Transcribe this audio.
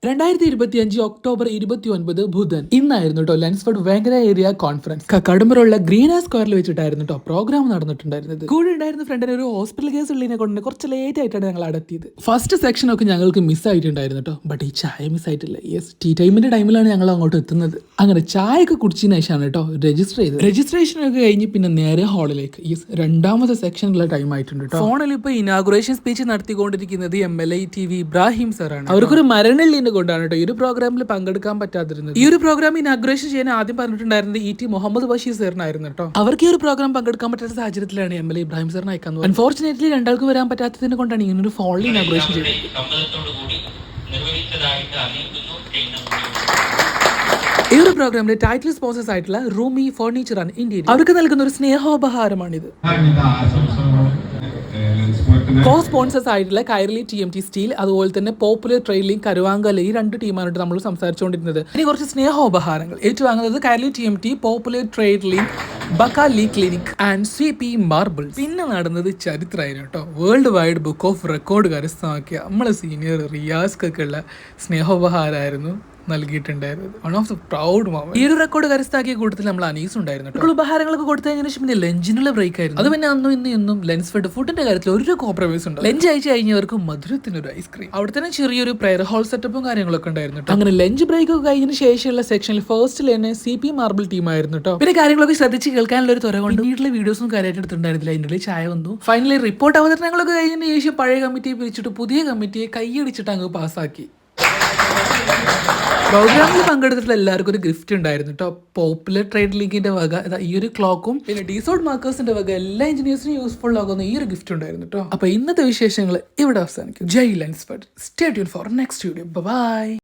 2025 October 29 ബുധൻ ഇന്നായിരുന്നു കേട്ടോ ലെൻസ്ഫോർഡ് Vengara area conference കടമ്പുറമുള്ള green ആ സ്ക്വയറിൽ വെച്ചിട്ടായിരുന്നു കേട്ടോ പ്രോഗ്രാം നടന്നിട്ടുണ്ടായിരുന്നത്. കൂടെ ഉണ്ടായിരുന്ന ഫ്രണ്ടിന് ഒരു ഹോസ്പിറ്റൽ കേസ് ഉള്ളതിനെ കൊണ്ട് കുറച്ച് ലേറ്റ് ആയിട്ടാണ് ഞങ്ങൾ അടത്തിയത്. ഫസ്റ്റ് സെക്ഷൻ ഒക്കെ ഞങ്ങൾക്ക് മിസ് ആയിട്ടുണ്ടായിരുന്നു കേട്ടോ. ബട്ട് ഈ ചായ മിസ് ആയിട്ടില്ല. യെസ്, ടീ ടൈമിന്റെ ടൈമിലാണ് ഞങ്ങൾ അങ്ങോട്ട് എത്തുന്നത്. അങ്ങനെ ചായ ഒക്കെ കുടിച്ചതിന് ശേഷമാണ് കേട്ടോ രജിസ്റ്റർ ചെയ്തത്. രജിസ്ട്രേഷൻ ഒക്കെ കഴിഞ്ഞ് പിന്നെ നേരെ ഹാളിലേക്ക്. യെസ്, രണ്ടാമത്തെ സെക്ഷനിലുള്ള ടൈം ആയിട്ടുണ്ട് കേട്ടോ. ഫോണിൽ ഇപ്പൊ ഇനാഗുറേഷൻ സ്പീച്ച് നടത്തിക്കൊണ്ടിരിക്കുന്നത് MLA TV ഇബ്രാഹിം സാറാണ്. അവർക്കൊരു മരണള്ളിന്റെ കൊണ്ടാണ് കേട്ടോ ഈ ഒരു പ്രോഗ്രാമിൽ പങ്കെടുക്കാൻ പറ്റാതിരുന്നത്. ഈ ഒരു പ്രോഗ്രാം ഇനാഗുറേഷൻ ചെയ്യാൻ ആദ്യം പറഞ്ഞിട്ടുണ്ടായിരുന്നത് ET മുഹമ്മദ് ബഷീർ സാറിനായിരുന്നു കേട്ടോ. അവർക്ക് ഈ ഒരു പ്രോഗ്രാം പങ്കെടുക്കാൻ പറ്റാത്ത സാഹചര്യത്തിലാണ് MLA ഇബ്രാഹിം സാറിനെ അയക്കാൻ. അൺഫോർച്ചുനേറ്റ്ലി രണ്ടാൾക്ക് വരാൻ പറ്റാത്തതിനെ കൊണ്ടാണ് ഇങ്ങനെ ഒരു ഫോണിൽ ഇനാഗുറേഷൻ ചെയ്തത്. ഈ ഒരു പ്രോഗ്രാമിലെ ടൈറ്റിൽ സ്പോൺസേഴ്സ് ആയിട്ടുള്ള റൂമി ഫർണിച്ചർ ആൻഡ് ഇന്റീരിയർ അവർക്ക് നൽകുന്ന ഒരു സ്നേഹോപഹാരമാണിത്. കോ സ്പോൺസേഴ്സ് ആയിട്ടുള്ള കൈരളി TMT സ്റ്റീൽ, അതുപോലെ തന്നെ പോപ്പുലർ ട്രെയിലിംഗ് കരുവാങ്കൽ, ഈ രണ്ട് ടീമായിട്ട് നമ്മൾ സംസാരിച്ചുകൊണ്ടിരുന്നത്. ഇനി കുറച്ച് സ്നേഹോപഹാരങ്ങൾ ഏറ്റുവാങ്ങുന്നത് കൈരളി TMT, പോപ്പുലർ ട്രെയിലിംഗ്, ബക്കാലി ക്ലിനിക് ആൻഡ് CP മാർബിൾ. പിന്നെ നടന്നത് ചരിത്രമായിരുന്നു കേട്ടോ. World wide book of record കരസ്ഥമാക്കിയ നമ്മളെ സീനിയർ റിയാസ്ക്കൊക്കെ ഉള്ള സ്നേഹോപഹാരമായിരുന്നു നൽകിയിട്ടുണ്ടായിരുന്നത്. One of the proud moment. ഈ ഒരു റെക്കോർഡ് കരസ്ഥാക്കിയ കൂട്ടത്തിൽ നമ്മൾ അനീസ് ഉണ്ടായിരുന്നു. ഉപഹാരങ്ങളൊക്കെ കൊടുത്തതിന് ശേഷം പിന്നെ ലഞ്ചിനുള്ള ബ്രേക്ക് ആയിരുന്നു. അത് പിന്നെ അന്നും ഇന്നും ലെൻസ്ഫോർഡ് ഫുഡിന്റെ കാര്യത്തിൽ ഒരു കോംപ്രമൈസ് ഉണ്ട്. ലഞ്ച് അയച്ചു കഴിഞ്ഞവർക്ക് മധുരത്തിനൊരു ഐസ്ക്രീം. അവിടെ തന്നെ ചെറിയൊരു പ്രയർ ഹോൾ സെറ്റപ്പും കാര്യങ്ങളൊക്കെ ഉണ്ടായിരുന്നു. അങ്ങനെ ലഞ്ച് ബ്രേക്ക് ഒക്കെ കഴിഞ്ഞതിന് ശേഷമുള്ള സെക്ഷനിൽ ഫസ്റ്റ് തന്നെ CP മാർബിൾ ടീം ആയിരുന്നു കേട്ടോ. പിന്നെ കാര്യങ്ങളൊക്കെ ശ്രദ്ധിച്ച് കേൾക്കാനുള്ള ഒരു ത്വര കൊണ്ട് വീട്ടിലെ വീഡിയോസും കാര്യമായിട്ട് എടുത്തിട്ടുണ്ടായിരുന്നില്ല. അതിൻ്റെ ചായ വന്നു. ഫൈനലി റിപ്പോർട്ട് അവതരണങ്ങളൊക്കെ കഴിഞ്ഞതിന് ശേഷം പഴയ കമ്മിറ്റിയെ പിരിച്ചിട്ട് പുതിയ കമ്മിറ്റിയെ കൈയടിച്ചിട്ട് അങ്ങ് പാസ്സാക്കി. പ്രോഗ്രാമിൽ പങ്കെടുത്തിട്ടുള്ള എല്ലാവർക്കും ഒരു ഗിഫ്റ്റ് ഉണ്ടായിരുന്നു കേട്ടോ. പോപ്പുലർ ട്രേഡ് ലീഗിന്റെ വക ഈ ഒരു ക്ലോക്കും പിന്നെ ഡീസോഡ് മാർക്കേഴ്സിന്റെ വക എല്ലാ എഞ്ചിനീയേഴ്സിനും യൂസ്ഫുൾ ആകുന്ന ഈ ഒരു ഗിഫ്റ്റ് ഉണ്ടായിരുന്നു കേട്ടോ. അപ്പൊ ഇന്നത്തെ വിശേഷങ്ങൾ ഇവിടെ അവസാനിക്കും. ജയ് ലെൻസ്ഫോർഡ്. Stay tune for next video. By.